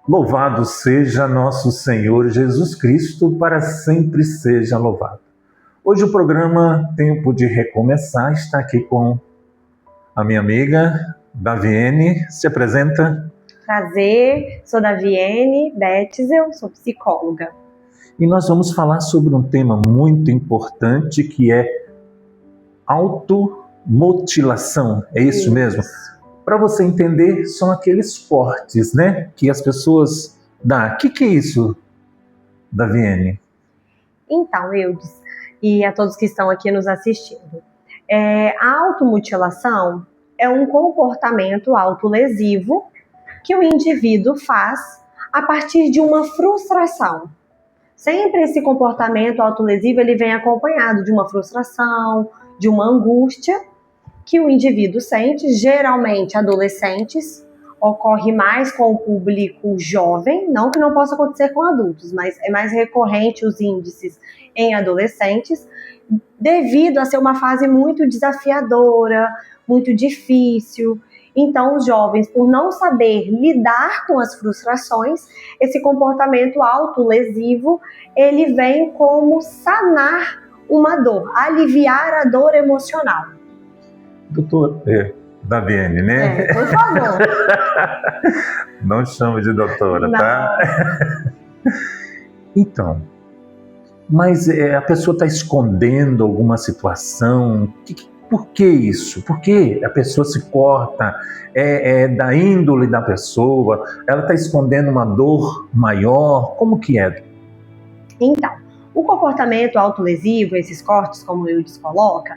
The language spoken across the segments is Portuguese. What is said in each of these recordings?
Louvado seja nosso Senhor Jesus Cristo, para sempre seja louvado. Hoje o programa Tempo de Recomeçar está aqui com a minha amiga Daviene. Se apresenta. Prazer, sou Daviene Betzel, sou psicóloga. E nós vamos falar sobre um tema muito importante que é automutilação. É isso mesmo? Para você entender, são aqueles cortes, né, que as pessoas dão. O que é isso, Daviene? Então, Eudes, e a todos que estão aqui nos assistindo, a automutilação é um comportamento autolesivo que o indivíduo faz a partir de uma frustração. Sempre esse comportamento autolesivo ele vem acompanhado de uma frustração, de uma angústia que o indivíduo sente, geralmente adolescentes, ocorre mais com o público jovem, não que não possa acontecer com adultos, mas é mais recorrente os índices em adolescentes, devido a ser uma fase muito desafiadora, muito difícil. Então, os jovens, por não saber lidar com as frustrações, esse comportamento autolesivo, ele vem como sanar uma dor, aliviar a dor emocional. Doutor, Daviene, né? Por favor. Não chame de doutora, não. Tá? Então, mas a pessoa está escondendo alguma situação? Por que isso? Por que a pessoa se corta? É da índole da pessoa? Ela está escondendo uma dor maior? Como que é? Então, o comportamento autolesivo, esses cortes, como o Eudes coloca,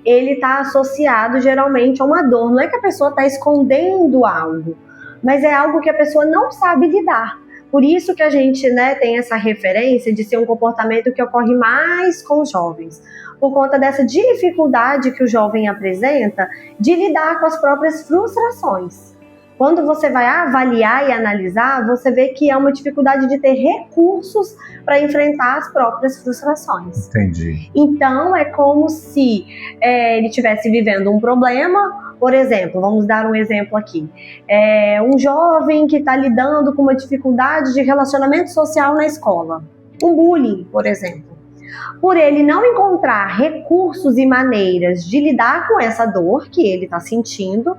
ele está associado geralmente a uma dor. Não é que a pessoa está escondendo algo, mas é algo que a pessoa não sabe lidar. Por isso que a gente, tem essa referência de ser um comportamento que ocorre mais com os jovens, por conta dessa dificuldade que o jovem apresenta de lidar com as próprias frustrações. Quando você vai avaliar e analisar, você vê que é uma dificuldade de ter recursos para enfrentar as próprias frustrações. Entendi. Então, é como se ele estivesse vivendo um problema. Por exemplo, vamos dar um exemplo aqui. Um jovem que está lidando com uma dificuldade de relacionamento social na escola. Um bullying, por exemplo. Por ele não encontrar recursos e maneiras de lidar com essa dor que ele está sentindo,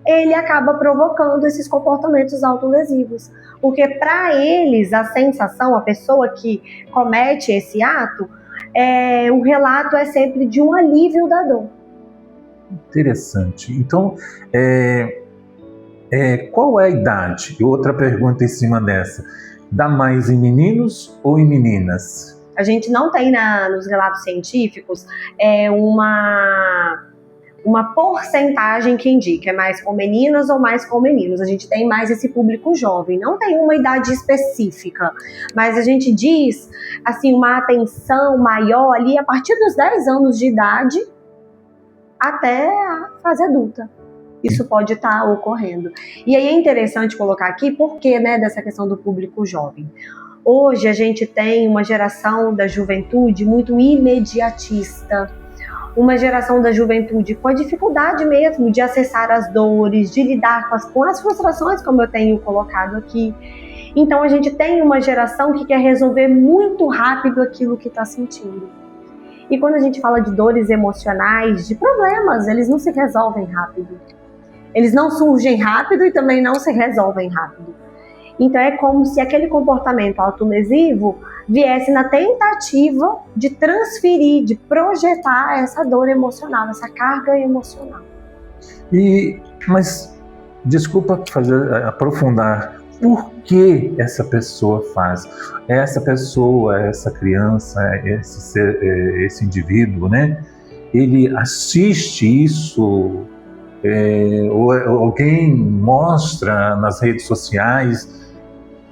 ele acaba provocando esses comportamentos autolesivos. Porque para eles, a sensação, a pessoa que comete esse ato, o relato é sempre de um alívio da dor. Interessante. Então, qual é a idade? Outra pergunta em cima dessa. Dá mais em meninos ou em meninas? A gente não tem nos relatos científicos uma porcentagem que indica, é mais com meninas ou mais com meninos. A gente tem mais esse público jovem, não tem uma idade específica, mas a gente diz, assim, uma atenção maior ali a partir dos 10 anos de idade até a fase adulta. Isso pode estar ocorrendo. E aí é interessante colocar aqui, porque, dessa questão do público jovem. Hoje a gente tem uma geração da juventude muito imediatista, uma geração da juventude com a dificuldade mesmo de acessar as dores, de lidar com as frustrações, como eu tenho colocado aqui. Então a gente tem uma geração que quer resolver muito rápido aquilo que está sentindo. E quando a gente fala de dores emocionais, de problemas, eles não se resolvem rápido. Eles não surgem rápido e também não se resolvem rápido. Então é como se aquele comportamento autolesivo viesse na tentativa de transferir, de projetar essa dor emocional, essa carga emocional. Mas, desculpa aprofundar, por que essa pessoa faz? Essa pessoa, essa criança, esse indivíduo, ele assiste isso, ou alguém mostra nas redes sociais?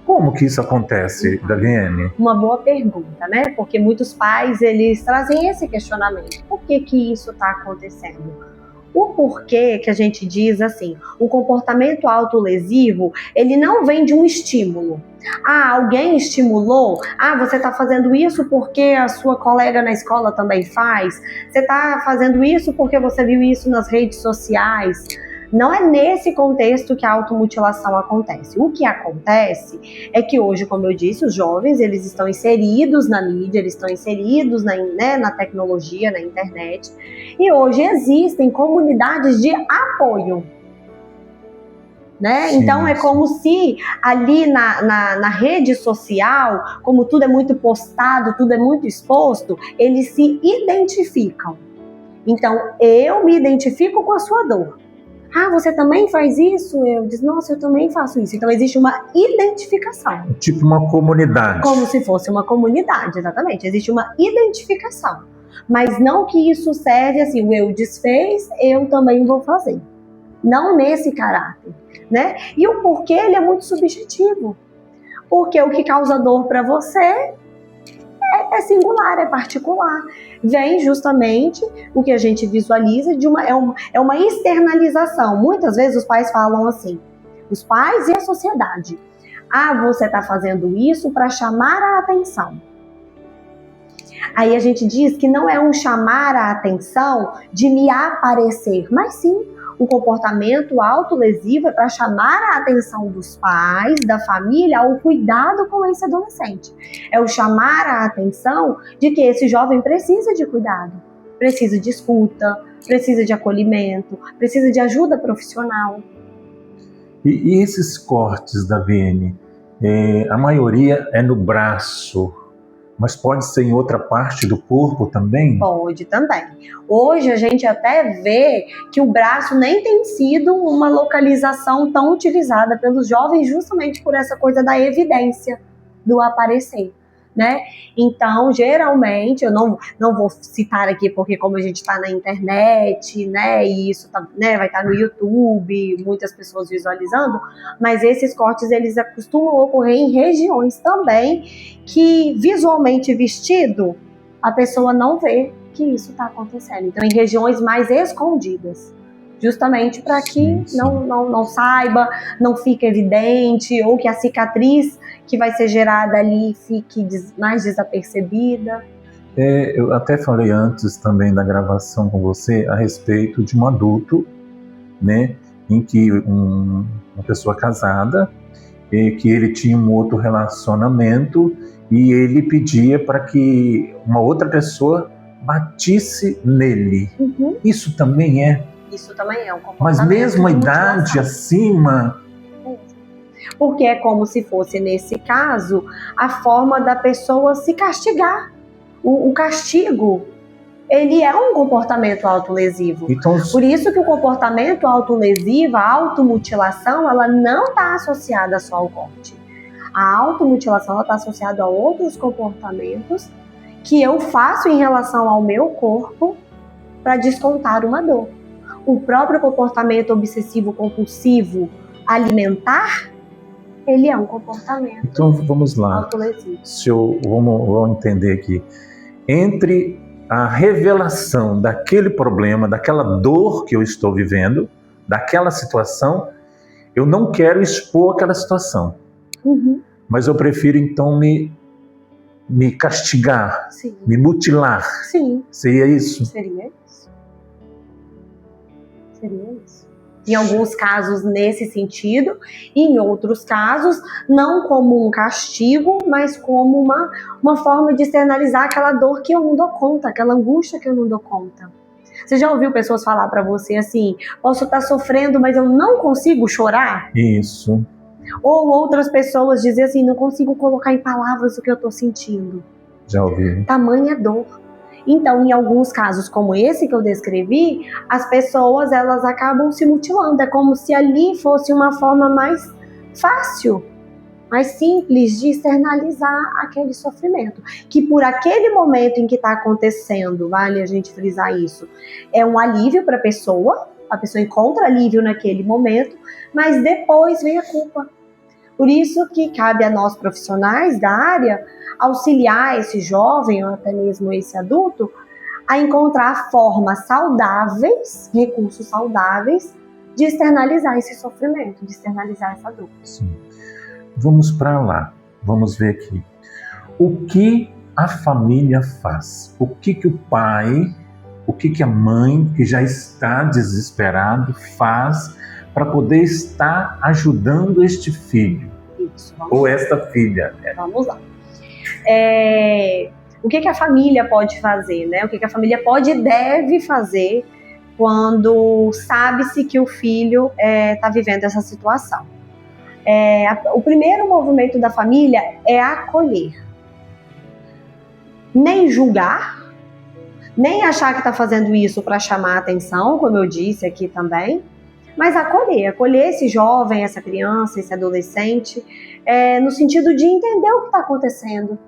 Como que isso acontece, Daviene? Uma boa pergunta, Porque muitos pais, eles trazem esse questionamento. Por que isso está acontecendo? O porquê que a gente diz assim, o comportamento autolesivo, ele não vem de um estímulo. Alguém estimulou? Você está fazendo isso porque a sua colega na escola também faz? Você está fazendo isso porque você viu isso nas redes sociais? Não é nesse contexto que a automutilação acontece. O que acontece é que hoje, como eu disse, os jovens eles estão inseridos na mídia, eles estão inseridos na tecnologia, na internet, e hoje existem comunidades de apoio. Né? Sim, então é como se ali na rede social, como tudo é muito postado, tudo é muito exposto, eles se identificam. Então eu me identifico com a sua dor. Ah, você também faz isso? Eu disse, nossa, eu também faço isso. Então existe uma identificação. Tipo uma comunidade. Como se fosse uma comunidade, exatamente. Existe uma identificação. Mas não que isso serve assim, o eu desfez, eu também vou fazer. Não nesse caráter, né? E o porquê, ele é muito subjetivo. Porque o que causa dor para você é singular, é particular. Vem justamente o que a gente visualiza de uma externalização. Muitas vezes os pais falam assim, os pais e a sociedade. Ah, você está fazendo isso para chamar a atenção. Aí a gente diz que não é um chamar a atenção de me aparecer, mas sim, o comportamento autolesivo é para chamar a atenção dos pais, da família, ao cuidado com esse adolescente. É o chamar a atenção de que esse jovem precisa de cuidado, precisa de escuta, precisa de acolhimento, precisa de ajuda profissional. E esses cortes da VN, a maioria é no braço, mas pode ser em outra parte do corpo também? Pode também. Hoje a gente até vê que o braço nem tem sido uma localização tão utilizada pelos jovens justamente por essa coisa da evidência do aparecer, né? Então, geralmente, eu não vou citar aqui porque como a gente está na internet, né, e isso tá, né, vai estar no YouTube, muitas pessoas visualizando, mas esses cortes, eles costumam ocorrer em regiões também que visualmente vestido, a pessoa não vê que isso está acontecendo. Então, em regiões mais escondidas, justamente para que não saiba, não fique evidente, ou que a cicatriz que vai ser gerada ali fique mais desapercebida. Eu até falei antes também da gravação com você a respeito de um adulto, né, em que uma pessoa casada, que ele tinha um outro relacionamento e ele pedia para que uma outra pessoa batisse nele. Uhum. Isso também é? Isso também é um comportamento. Mas mesmo a idade acima? Porque é como se fosse, nesse caso, a forma da pessoa se castigar. O castigo, ele é um comportamento autolesivo. Então, por isso que o comportamento autolesivo, a automutilação, ela não está associada só ao corte. A automutilação está associada a outros comportamentos que eu faço em relação ao meu corpo para descontar uma dor. O próprio comportamento obsessivo-compulsivo alimentar, ele é um comportamento. Então vamos lá. Autolesivo. Vamos entender aqui. Entre a revelação daquele problema, daquela dor que eu estou vivendo, daquela situação, eu não quero expor aquela situação. Uhum. Mas eu prefiro então me castigar, Sim. me mutilar. Sim. Seria isso? Seria isso. Seria isso. Em alguns casos nesse sentido, e em outros casos não como um castigo, mas como uma forma de externalizar aquela dor que eu não dou conta, aquela angústia que eu não dou conta. Você já ouviu pessoas falar para você assim, posso estar sofrendo, mas eu não consigo chorar? Isso. Ou outras pessoas dizer assim, não consigo colocar em palavras o que eu estou sentindo. Já ouvi. Tamanha dor. Então, em alguns casos como esse que eu descrevi, as pessoas elas acabam se mutilando. É como se ali fosse uma forma mais fácil, mais simples de externalizar aquele sofrimento. Que por aquele momento em que está acontecendo, vale a gente frisar isso, é um alívio para a pessoa encontra alívio naquele momento, mas depois vem a culpa. Por isso que cabe a nós profissionais da área auxiliar esse jovem ou até mesmo esse adulto a encontrar formas saudáveis, recursos saudáveis de externalizar esse sofrimento, de externalizar essa dor. Sim. Vamos para lá, vamos ver aqui. O que a família faz? O que o pai o que a mãe, que já está desesperado, faz para poder estar ajudando este filho Isso, ou esta filha. Vamos lá. O que a família pode fazer, né? O que a família pode e deve fazer quando sabe-se que o filho está vivendo essa situação? O primeiro movimento da família é acolher. Nem julgar, nem achar que está fazendo isso para chamar a atenção, como eu disse aqui também, mas acolher esse jovem, essa criança, esse adolescente, no sentido de entender o que está acontecendo,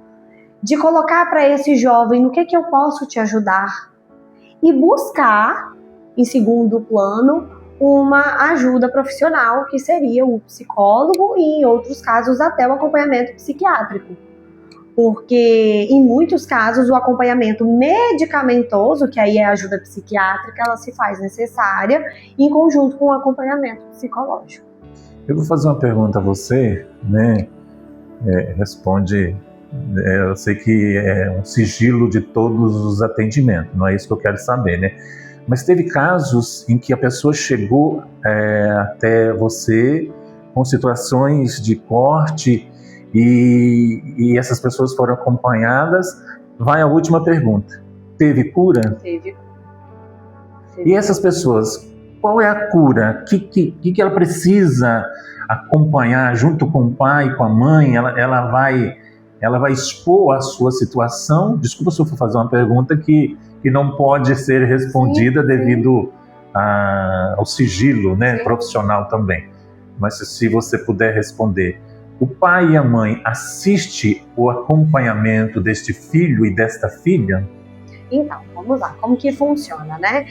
de colocar para esse jovem no que eu posso te ajudar e buscar, em segundo plano, uma ajuda profissional, que seria o psicólogo e, em outros casos, até o acompanhamento psiquiátrico. Porque, em muitos casos, o acompanhamento medicamentoso, que aí é a ajuda psiquiátrica, ela se faz necessária em conjunto com o acompanhamento psicológico. Eu vou fazer uma pergunta a você, né? Responde. Eu sei que é um sigilo de todos os atendimentos, não é isso que eu quero saber, né? Mas teve casos em que a pessoa chegou até você com situações de corte e essas pessoas foram acompanhadas. Vai a última pergunta. Teve cura? Teve. E essas pessoas, qual é a cura? O que ela precisa acompanhar junto com o pai, com a mãe? Ela vai expor a sua situação? Desculpa se eu for fazer uma pergunta que não pode ser respondida devido ao sigilo, né, profissional também. Mas se você puder responder, o pai e a mãe assistem o acompanhamento deste filho e desta filha? Então, vamos lá. Como que funciona, né?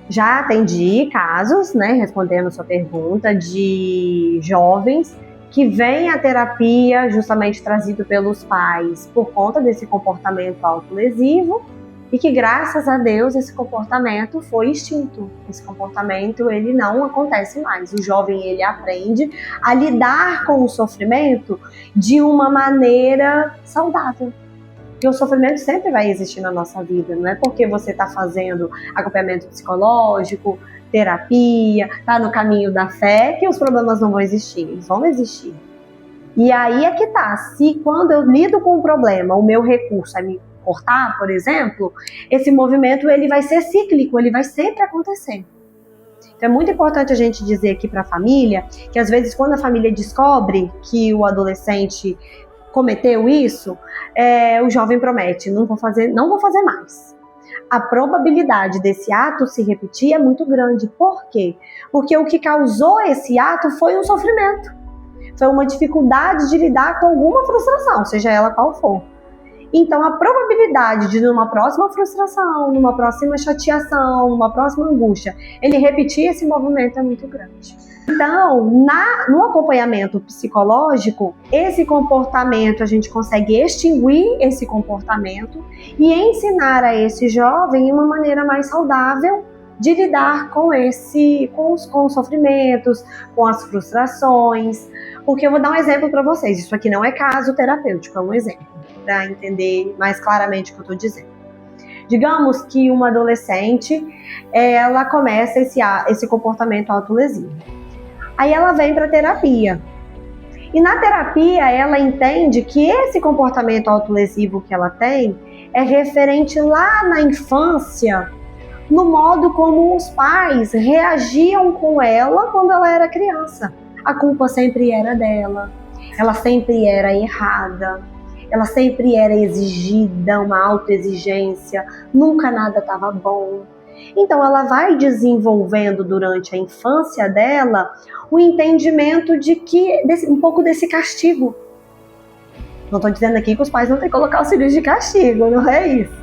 Já atendi casos, né, respondendo a sua pergunta, de jovens que vem à terapia justamente trazido pelos pais por conta desse comportamento autolesivo e que, graças a Deus, esse comportamento foi extinto. Esse comportamento, ele não acontece mais. O jovem, ele aprende a lidar com o sofrimento de uma maneira saudável. Porque o sofrimento sempre vai existir na nossa vida, não é porque você está fazendo acompanhamento psicológico, terapia, tá no caminho da fé, que os problemas não vão existir, eles vão existir. E aí é que tá, se quando eu lido com um problema, o meu recurso é me cortar, por exemplo, esse movimento ele vai ser cíclico, ele vai sempre acontecer. Então é muito importante a gente dizer aqui para a família, que às vezes quando a família descobre que o adolescente cometeu isso, o jovem promete, não vou fazer mais. A probabilidade desse ato se repetir é muito grande. Por quê? Porque o que causou esse ato foi um sofrimento. Foi uma dificuldade de lidar com alguma frustração, seja ela qual for. Então, a probabilidade de, numa próxima frustração, numa próxima chateação, numa próxima angústia, ele repetir esse movimento é muito grande. Então, no acompanhamento psicológico, esse comportamento, a gente consegue extinguir esse comportamento e ensinar a esse jovem uma maneira mais saudável de lidar com os sofrimentos, com as frustrações. Porque eu vou dar um exemplo para vocês, isso aqui não é caso terapêutico, é um exemplo, para entender mais claramente o que eu estou dizendo. Digamos que uma adolescente, ela começa esse comportamento autolesivo. Aí ela vem para terapia. E na terapia ela entende que esse comportamento autolesivo que ela tem é referente lá na infância, no modo como os pais reagiam com ela quando ela era criança. A culpa sempre era dela, ela sempre era errada, ela sempre era exigida, uma autoexigência, nunca nada estava bom. Então ela vai desenvolvendo durante a infância dela o entendimento de que um pouco desse castigo. Não estou dizendo aqui que os pais não têm que colocar os filhos de castigo, não é isso.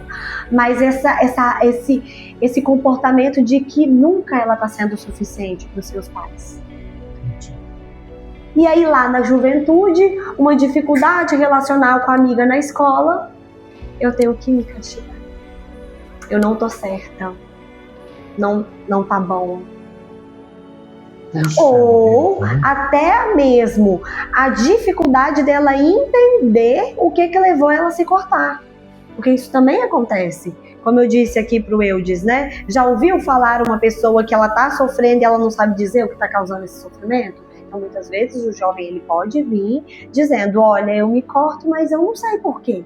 Mas esse comportamento de que nunca ela está sendo suficiente para os seus pais. E aí lá na juventude, uma dificuldade relacional com a amiga na escola, eu tenho que me castigar. Eu não tô certa. Não tá bom. Ou até mesmo a dificuldade dela entender o que levou ela a se cortar. Porque isso também acontece. Como eu disse aqui pro Eudes, né? Já ouviu falar uma pessoa que ela tá sofrendo e ela não sabe dizer o que tá causando esse sofrimento? Então, muitas vezes, o jovem ele pode vir dizendo, olha, eu me corto, mas eu não sei por quê.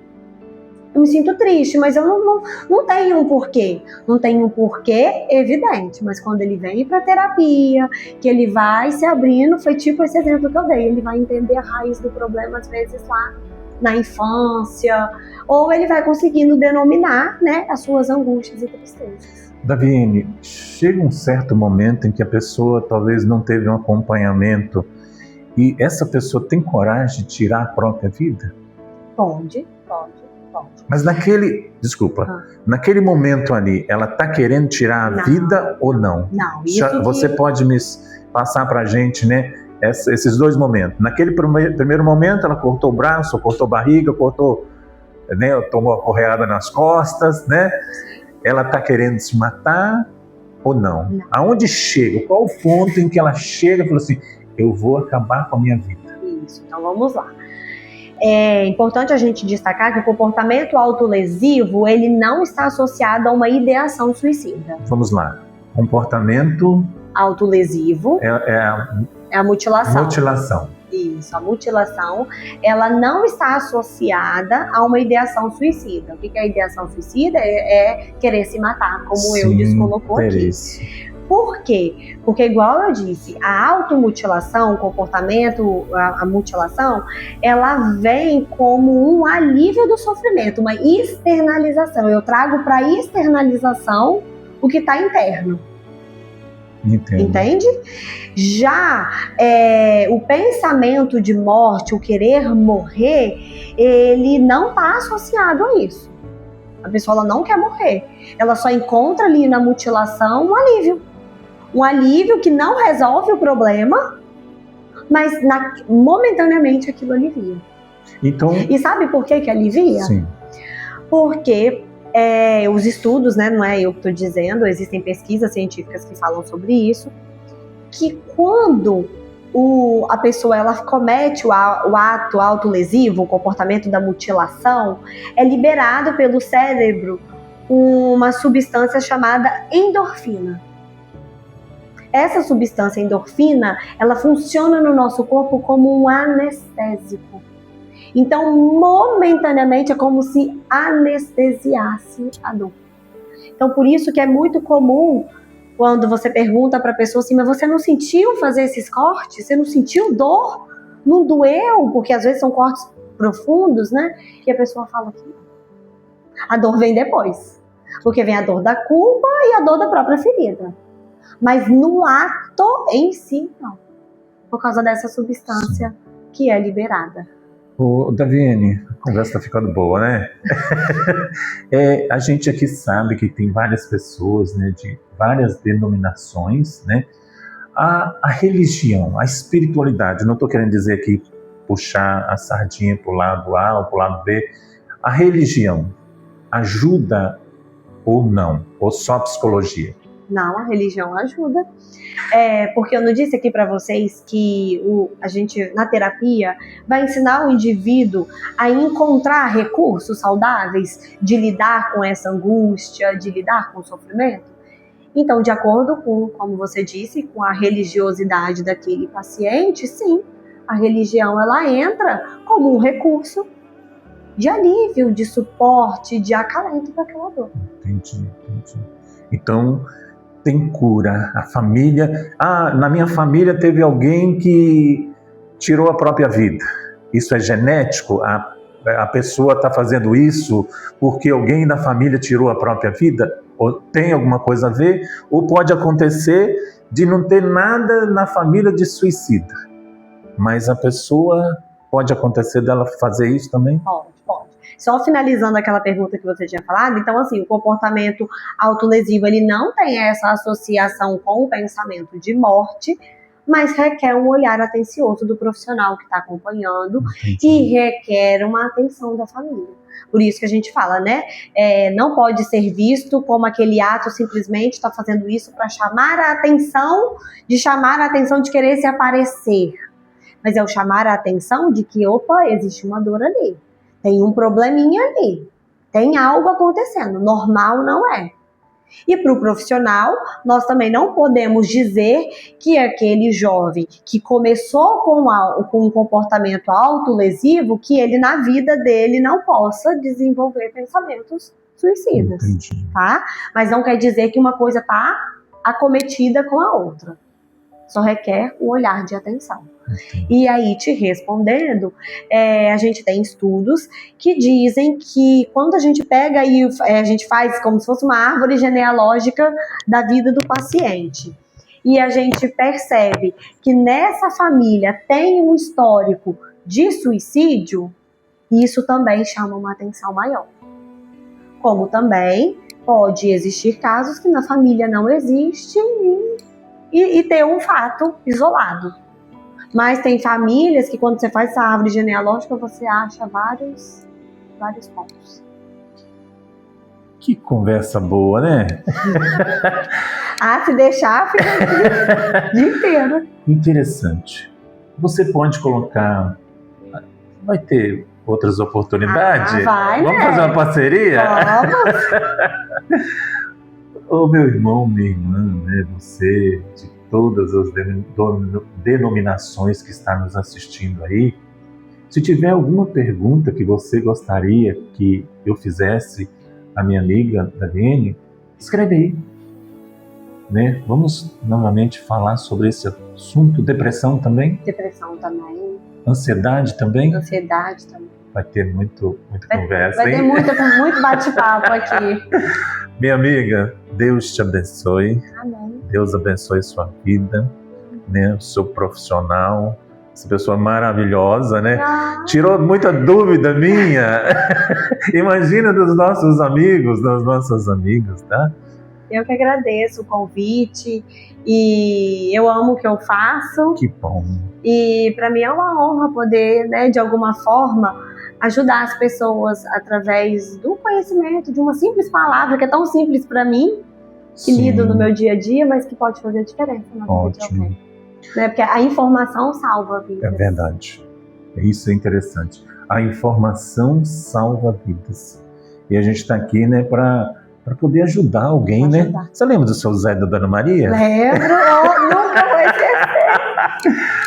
Eu me sinto triste, mas eu não tenho um porquê. Não tem um porquê evidente, mas quando ele vem para terapia, que ele vai se abrindo, foi tipo esse exemplo que eu dei, ele vai entender a raiz do problema, às vezes lá na infância, ou ele vai conseguindo denominar, né, as suas angústias e tristezas. Daviene, chega um certo momento em que a pessoa talvez não teve um acompanhamento e essa pessoa tem coragem de tirar a própria vida? Pode. Mas naquele momento ali, ela está querendo tirar a vida ou não? Não. Você pode me passar para a gente, né, esses dois momentos. Naquele primeiro momento, ela cortou o braço, cortou a barriga, né, tomou a porreada nas costas, né? Ela está querendo se matar ou não? Aonde chega? Qual o ponto em que ela chega e fala assim, eu vou acabar com a minha vida? Isso, então vamos lá. É importante a gente destacar que o comportamento autolesivo, ele não está associado a uma ideação suicida. Vamos lá. Comportamento autolesivo é a mutilação. Mutilação. Isso, a mutilação, ela não está associada a uma ideação suicida. O que é a ideação suicida? É querer se matar, como eu colocou aqui. Por quê? Porque, igual eu disse, a automutilação, o comportamento, a mutilação, ela vem como um alívio do sofrimento, uma externalização. Eu trago para externalização o que está interno. Entendo. Entende? Já o pensamento de morte, o querer morrer, ele não está associado a isso. A pessoa ela não quer morrer. Ela só encontra ali na mutilação um alívio. Um alívio que não resolve o problema, mas momentaneamente aquilo alivia. Então... E sabe por que alivia? Sim. Porque os estudos, né, não é eu que estou dizendo, existem pesquisas científicas que falam sobre isso, que quando a pessoa ela comete o ato autolesivo, o comportamento da mutilação, é liberado pelo cérebro uma substância chamada endorfina. Essa substância endorfina, ela funciona no nosso corpo como um anestésico. Então, momentaneamente, é como se anestesiasse a dor. Então, por isso que é muito comum, quando você pergunta para a pessoa assim, mas você não sentiu fazer esses cortes? Você não sentiu dor? Não doeu? Porque às vezes são cortes profundos, né? E a pessoa fala que a dor vem depois. Porque vem a dor da culpa e a dor da própria ferida. Mas no ato em si, não. Por causa dessa substância que é liberada. Daviene, a conversa está ficando boa, né? A gente aqui sabe que tem várias pessoas, né, de várias denominações, né? A religião, a espiritualidade, não estou querendo dizer aqui puxar a sardinha para o lado A ou para o lado B. A religião ajuda ou não? Ou só a psicologia? Não, a religião ajuda. Porque eu não disse aqui para vocês que a gente, na terapia, vai ensinar o indivíduo a encontrar recursos saudáveis de lidar com essa angústia, de lidar com o sofrimento? Então, de acordo com, como você disse, com a religiosidade daquele paciente, sim, a religião ela entra como um recurso de alívio, de suporte, de acalento para aquela dor. Entendi. Então, tem cura. A família... na minha família teve alguém que tirou a própria vida. Isso é genético? A pessoa está fazendo isso porque alguém da família tirou a própria vida? Ou tem alguma coisa a ver? Ou pode acontecer de não ter nada na família de suicida, mas a pessoa... Pode acontecer dela fazer isso também? Pode. Só finalizando aquela pergunta que você tinha falado, então assim, o comportamento autolesivo, ele não tem essa associação com o pensamento de morte, mas requer um olhar atencioso do profissional que está acompanhando. Entendi. E requer uma atenção da família. Por isso que a gente fala, né? Não pode ser visto como aquele ato simplesmente está fazendo isso para chamar a atenção de querer se aparecer. Mas é o chamar a atenção de que, opa, existe uma dor ali. Tem um probleminha ali. Tem algo acontecendo, normal não é. E para o profissional, nós também não podemos dizer que aquele jovem que começou com um comportamento autolesivo, que ele na vida dele não possa desenvolver pensamentos suicidas, tá? Mas não quer dizer que uma coisa está acometida com a outra. Só requer um olhar de atenção. E aí, te respondendo, a gente tem estudos que dizem que quando a gente pega e a gente faz como se fosse uma árvore genealógica da vida do paciente, e a gente percebe que nessa família tem um histórico de suicídio, isso também chama uma atenção maior. Como também pode existir casos que na família não existe e ter um fato isolado. Mas tem famílias que quando você faz essa árvore genealógica, você acha vários pontos. Que conversa boa, né? Se deixar, fica aqui o dia inteiro. Interessante. Você pode colocar... Vai ter outras oportunidades? Vamos fazer uma parceria? Vamos. Ô, meu irmão, minha irmã, né? Você, de todas as denominações que está nos assistindo aí, se tiver alguma pergunta que você gostaria que eu fizesse à minha amiga Daliene, escreve aí, né? Vamos novamente falar sobre esse assunto. Depressão também? Depressão também. Ansiedade também? Ansiedade também. Vai ter muita conversa, hein? Vai ter muito bate-papo aqui. Minha amiga, Deus te abençoe. Amém. Deus abençoe sua vida, né? O seu profissional, essa pessoa maravilhosa, né? Tirou muita dúvida minha. Imagina dos nossos amigos, das nossas amigas, tá? Eu que agradeço o convite e eu amo o que eu faço. Que bom. E para mim é uma honra poder, né, de alguma forma, ajudar as pessoas através do conhecimento, de uma simples palavra que é tão simples para mim, que lido no meu dia a dia, mas que pode fazer diferença na vida de alguém. Né? Porque a informação salva vidas. É verdade. Isso é interessante. A informação salva vidas. E a gente está aqui, né, para poder ajudar alguém, né? Você lembra do seu Zé da Dona Maria? Lembro, nunca vou esquecer.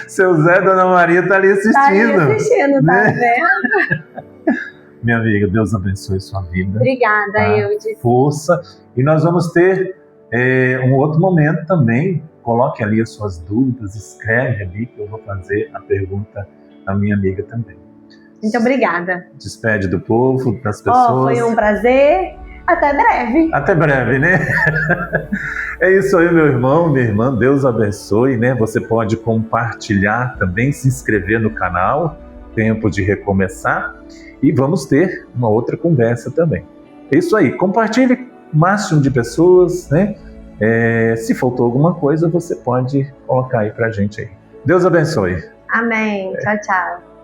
Seu Zé da Dona Maria está ali assistindo. Tá ali assistindo, tá vendo? Minha amiga, Deus abençoe sua vida. Obrigada, tá? Força. E nós vamos ter um outro momento também. Coloque ali as suas dúvidas, escreve ali que eu vou fazer a pergunta à minha amiga também. Muito obrigada. Despede do povo, das pessoas. Foi um prazer. Até breve. Até breve, né? É isso aí, meu irmão, minha irmã. Deus abençoe, né? Você pode compartilhar também, se inscrever no canal. Tempo de recomeçar. E vamos ter uma outra conversa também. É isso aí. Compartilhe o máximo de pessoas, né? Se faltou alguma coisa, você pode colocar aí pra gente aí. Deus abençoe. Amém. Tchau, tchau.